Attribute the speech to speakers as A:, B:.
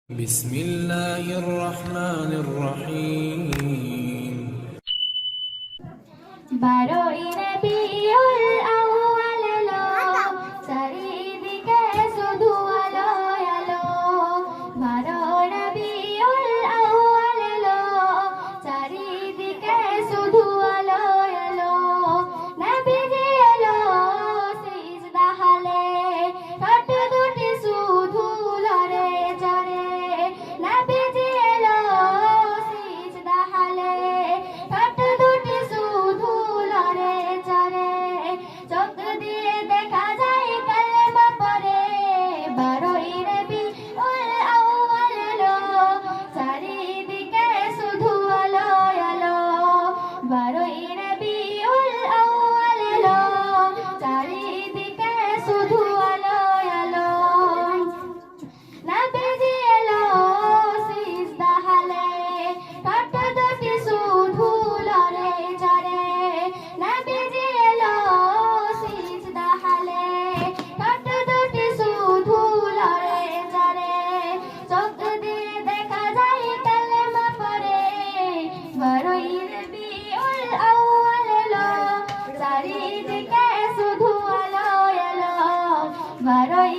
A: بسم الله الرحمن الرحيم
B: বারোই রবিউল আউয়াল এলো, চারিদিকে শুধু আলো আলো। বারোই রবিউল আউয়াল এলো, চারিদিকে শুধু আলো আলো। নবীজি এলো সিজদা হালে, ঠোঁট দুটি শুধু লড়ে চড়ে। নবীজি এলো সিজদা হালে, ঠোঁট দুটি শুধু লড়ে চড়ে। চোখ দিয়ে দেখা যায় কালেমা পড়ে। বারোই রবিউল আউয়াল এলো, চারিদিকে শুধু আলো আলো। বারোই রবিউল আউয়াল এলো, চারিদিকে শুধু আলো আলো। নবীজি এলো সিজদা হালে, ঠোঁট দুটি শুধু লড়ে চড়ে। নবীজি এলো সিজদা হালে, ঠোঁট দুটি শুধু লড়ে চড়ে। চোখ দিয়ে দেখা যায় কালেমা পড়ে। বারোই রবিউল আউয়াল এলো, চারিদিকে শুধু আলো আলো। বারোই